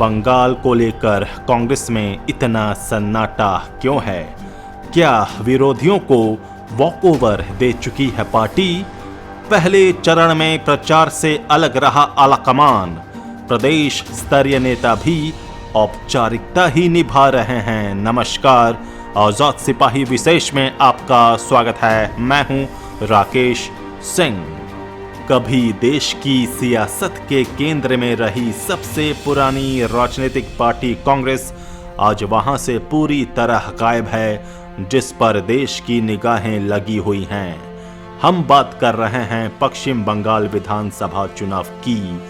बंगाल को लेकर कांग्रेस में इतना सन्नाटा क्यों है? क्या विरोधियों को वॉकओवर दे चुकी है पार्टी? पहले चरण में प्रचार से अलग रहा आलाकमान। प्रदेश स्तरीय नेता भी औपचारिकता ही निभा रहे हैं। नमस्कार, आजाद सिपाही विशेष में आपका स्वागत है। मैं हूं राकेश सिंह। कभी देश की सियासत के केंद्र में रही सबसे पुरानी राजनीतिक पार्टी कांग्रेस आज वहां से पूरी तरह गायब है, जिस पर देश की निगाहें लगी हुई हैं। हम बात कर रहे हैं पश्चिम बंगाल विधानसभा चुनाव की,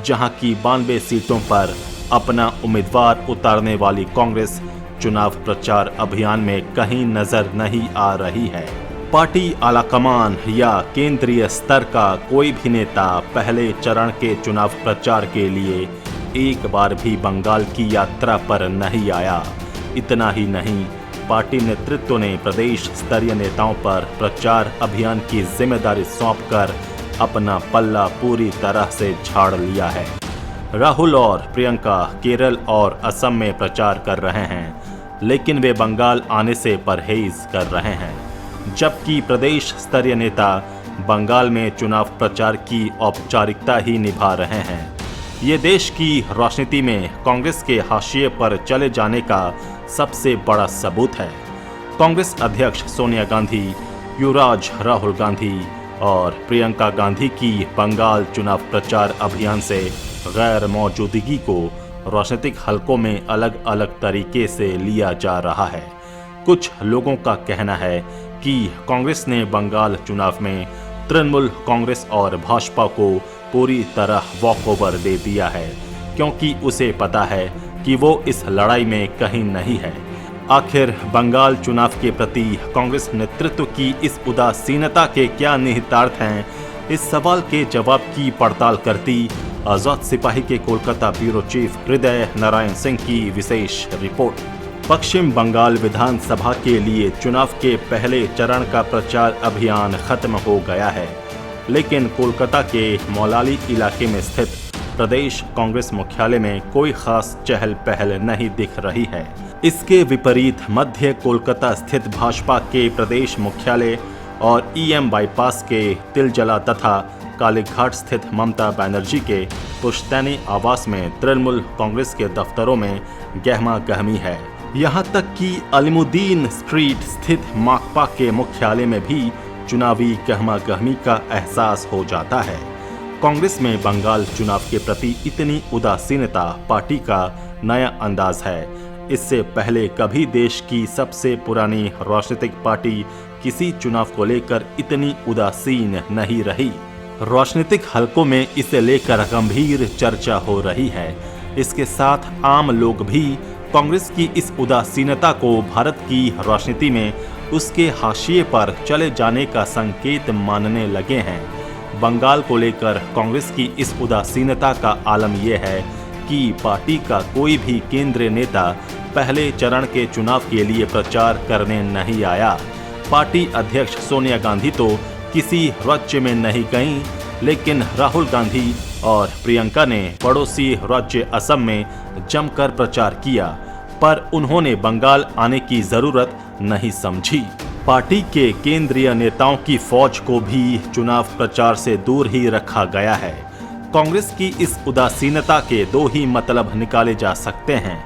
जहां की 92 सीटों पर अपना उम्मीदवार उतारने वाली कांग्रेस चुनाव प्रचार अभियान में कहीं नजर नहीं आ रही है। पार्टी आलाकमान या केंद्रीय स्तर का कोई भी नेता पहले चरण के चुनाव प्रचार के लिए एक बार भी बंगाल की यात्रा पर नहीं आया। इतना ही नहीं, पार्टी नेतृत्व ने प्रदेश स्तरीय नेताओं पर प्रचार अभियान की जिम्मेदारी सौंपकर अपना पल्ला पूरी तरह से झाड़ लिया है। राहुल और प्रियंका केरल और असम में प्रचार कर रहे हैं, लेकिन वे बंगाल आने से परहेज कर रहे हैं, जबकि प्रदेश स्तरीय नेता बंगाल में चुनाव प्रचार की औपचारिकता ही निभा रहे हैं। ये देश की राजनीति में कांग्रेस के हाशिए पर चले जाने का सबसे बड़ा सबूत है। कांग्रेस अध्यक्ष सोनिया गांधी, युवराज राहुल गांधी और प्रियंका गांधी की बंगाल चुनाव प्रचार अभियान से गैर मौजूदगी को राजनीतिक हलकों में अलग अलग तरीके से लिया जा रहा है। कुछ लोगों का कहना है कि कांग्रेस ने बंगाल चुनाव में तृणमूल कांग्रेस और भाजपा को पूरी तरह वॉकओवर दे दिया है, क्योंकि उसे पता है कि वो इस लड़ाई में कहीं नहीं है। आखिर बंगाल चुनाव के प्रति कांग्रेस नेतृत्व की इस उदासीनता के क्या निहितार्थ हैं? इस सवाल के जवाब की पड़ताल करती आजाद सिपाही के कोलकाता ब्यूरो चीफ हृदय नारायण सिंह की विशेष रिपोर्ट। पश्चिम बंगाल विधानसभा के लिए चुनाव के पहले चरण का प्रचार अभियान खत्म हो गया है, लेकिन कोलकाता के मौलाली इलाके में स्थित प्रदेश कांग्रेस मुख्यालय में कोई खास चहल पहल नहीं दिख रही है। इसके विपरीत मध्य कोलकाता स्थित भाजपा के प्रदेश मुख्यालय और ईएम बाईपास के तिलजला तथा कालीघाट स्थित ममता बनर्जी के पुश्तैनी आवास में तृणमूल कांग्रेस के दफ्तरों में गहमा गहमी है। यहाँ तक कि अलीमुद्दीन स्ट्रीट स्थित माकपा के मुख्यालय में भी चुनावी गहमा गहमी का एहसास हो जाता है। कांग्रेस में बंगाल चुनाव के प्रति इतनी उदासीनता पार्टी का नया अंदाज है। इससे पहले कभी देश की सबसे पुरानी राजनीतिक पार्टी किसी चुनाव को लेकर इतनी उदासीन नहीं रही। राजनीतिक हलकों में इसे लेकर गंभीर चर्चा हो रही है। इसके साथ आम लोग भी कांग्रेस की इस उदासीनता को भारत की राजनीति में उसके हाशिए पर चले जाने का संकेत मानने लगे हैं। बंगाल को लेकर कांग्रेस की इस उदासीनता का आलम यह है कि पार्टी का कोई भी केंद्रीय नेता पहले चरण के चुनाव के लिए प्रचार करने नहीं आया। पार्टी अध्यक्ष सोनिया गांधी तो किसी राज्य में नहीं गईं, लेकिन राहुल गांधी और प्रियंका ने पड़ोसी राज्य असम में जमकर प्रचार किया, पर उन्होंने बंगाल आने की जरूरत नहीं समझी। पार्टी के केंद्रीय नेताओं की फौज को भी चुनाव प्रचार से दूर ही रखा गया है। कांग्रेस की इस उदासीनता के दो ही मतलब निकाले जा सकते हैं।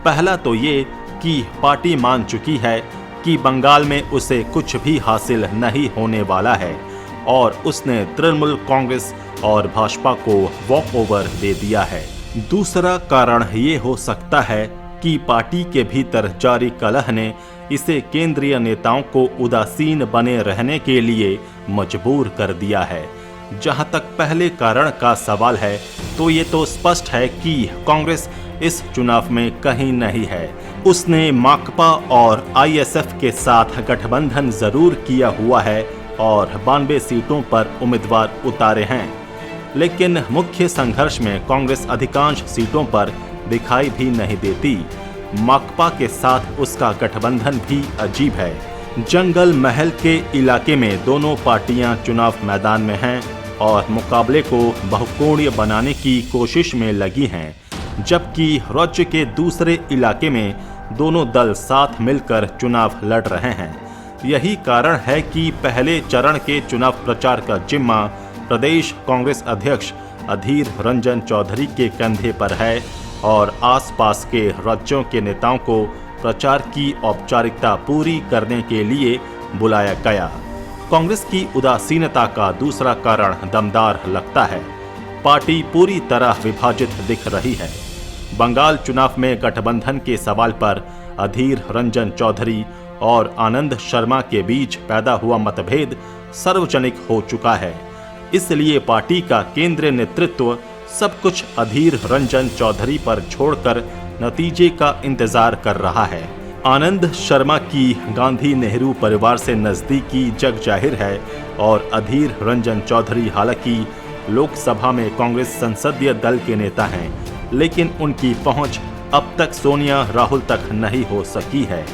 पहला तो ये कि पार्टी मान चुकी है कि बंगाल में उसे कुछ भी हासिल नहीं होने वाला है और उसने तृणमूल कांग्रेस और भाजपा को वॉकओवर दे दिया है। दूसरा कारण ये हो सकता है कि पार्टी के भीतर जारी कलह ने इसे केंद्रीय नेताओं को उदासीन बने रहने के लिए मजबूर कर दिया है। जहां तक पहले कारण का सवाल है, तो ये तो स्पष्ट है कि कांग्रेस इस चुनाव में कहीं नहीं है। उसने माकपा और आईएसएफ के साथ गठबंधन जरूर किया हुआ है और 92 सीटों पर उम्मीदवार उतारे हैं, लेकिन मुख्य संघर्ष में कांग्रेस अधिकांश सीटों पर दिखाई भी नहीं देती। माकपा के साथ उसका गठबंधन भी अजीब है। जंगल महल के इलाके में दोनों पार्टियां चुनाव मैदान में हैं और मुकाबले को बहुकोणीय बनाने की कोशिश में लगी हैं। जबकि राज्य के दूसरे इलाके में दोनों दल साथ मिलकर चुनाव लड़ रहे हैं। यही कारण है कि पहले चरण के चुनाव प्रचार का जिम्मा प्रदेश कांग्रेस अध्यक्ष अधीर रंजन चौधरी के कंधे पर है और आसपास के राज्यों के नेताओं को प्रचार की औपचारिकता पूरी करने के लिए बुलाया गया। कांग्रेस की उदासीनता का दूसरा कारण दमदार लगता है। पार्टी पूरी तरह विभाजित दिख रही है। बंगाल चुनाव में गठबंधन के सवाल पर अधीर रंजन चौधरी और आनंद शर्मा के बीच पैदा हुआ मतभेद सार्वजनिक हो चुका है। इसलिए पार्टी का केंद्रीय नेतृत्व सब कुछ अधीर रंजन चौधरी पर छोड़कर नतीजे का इंतजार कर रहा है। आनंद शर्मा की गांधी नेहरू परिवार से नजदीकी जग जाहिर है और अधीर रंजन चौधरी हालांकि लोकसभा में कांग्रेस संसदीय दल के नेता हैं, लेकिन उनकी पहुंच अब तक सोनिया राहुल तक नहीं हो सकी है।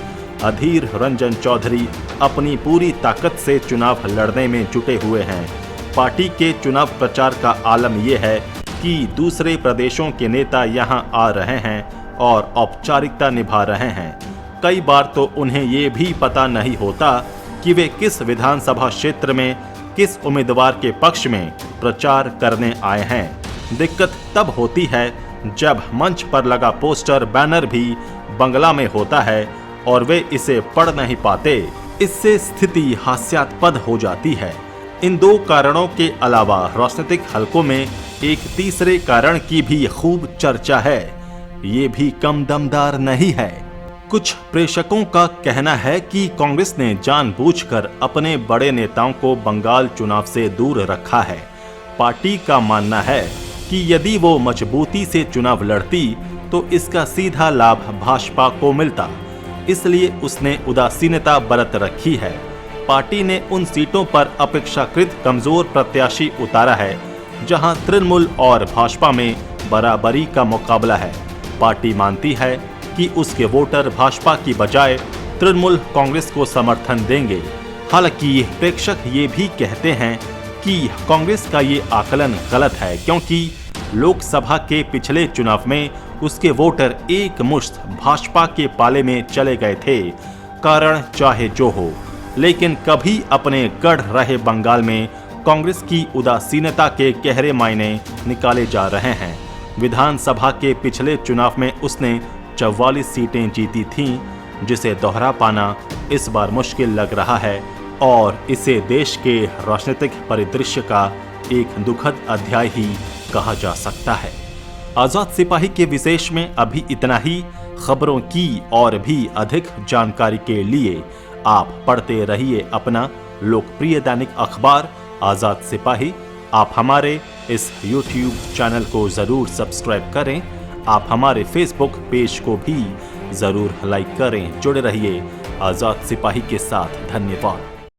अधीर रंजन चौधरी अपनी पूरी ताकत से चुनाव लड़ने में जुटे हुए हैं। पार्टी के चुनाव प्रचार का आलम यह है कि दूसरे प्रदेशों के नेता यहां आ रहे हैं और औपचारिकता निभा रहे हैं। कई बार तो उन्हें ये भी पता नहीं होता कि वे किस विधानसभा क्षेत्र में किस उम्मीदवार के पक्ष में प्रचार करने आए हैं। दिक्कत तब होती है जब मंच पर लगा पोस्टर बैनर भी बंगला में होता है और वे इसे पढ़ नहीं पाते। इससे स्थिति हास्यास्पद हो जाती है। इन दो कारणों के अलावा राजनीतिक हलकों में एक तीसरे कारण की भी खूब चर्चा है। ये भी कम दमदार नहीं है। कुछ प्रेक्षकों का कहना है कि कांग्रेस ने जानबूझकर अपने बड़े नेताओं को बंगाल चुनाव से दूर रखा है। पार्टी का मानना है कि यदि वो मजबूती से चुनाव लड़ती तो इसका सीधा लाभ भाजपा को मिलता, इसलिए उसने उदासीनता बरत रखी है। पार्टी ने उन सीटों पर अपेक्षाकृत कमजोर प्रत्याशी उतारा है जहां तृणमूल और भाजपा में बराबरी का मुकाबला है। पार्टी मानती है कि उसके वोटर भाजपा की बजाय तृणमूल कांग्रेस को समर्थन देंगे। हालांकि प्रेक्षक ये भी कहते हैं कि कांग्रेस का ये आकलन गलत है, क्योंकि लोकसभा के पिछले चुनाव में उसके वोटर एक मुश्त भाजपा के पाले में चले गए थे। कारण चाहे जो हो, लेकिन कभी अपने गढ़ रहे बंगाल में कांग्रेस की उदासीनता के गहरे मायने निकाले जा रहे हैं। विधानसभा के पिछले चुनाव में उसने 44 सीटें जीती थीं, जिसे दोहरा पाना इस बार मुश्किल लग रहा है और इसे देश के राजनीतिक परिदृश्य का एक दुखद अध्याय ही कहा जा सकता है। आजाद सिपाही के विशेष में अभी इतना ही। खबरों की और भी अधिक जानकारी के लिए आप पढ़ते रहिए अपना लोकप्रिय दैनिक अखबार आजाद सिपाही। आप हमारे इस YouTube चैनल को जरूर सब्सक्राइब करें। आप हमारे Facebook पेज को भी जरूर लाइक करें। जुड़े रहिए आजाद सिपाही के साथ। धन्यवाद।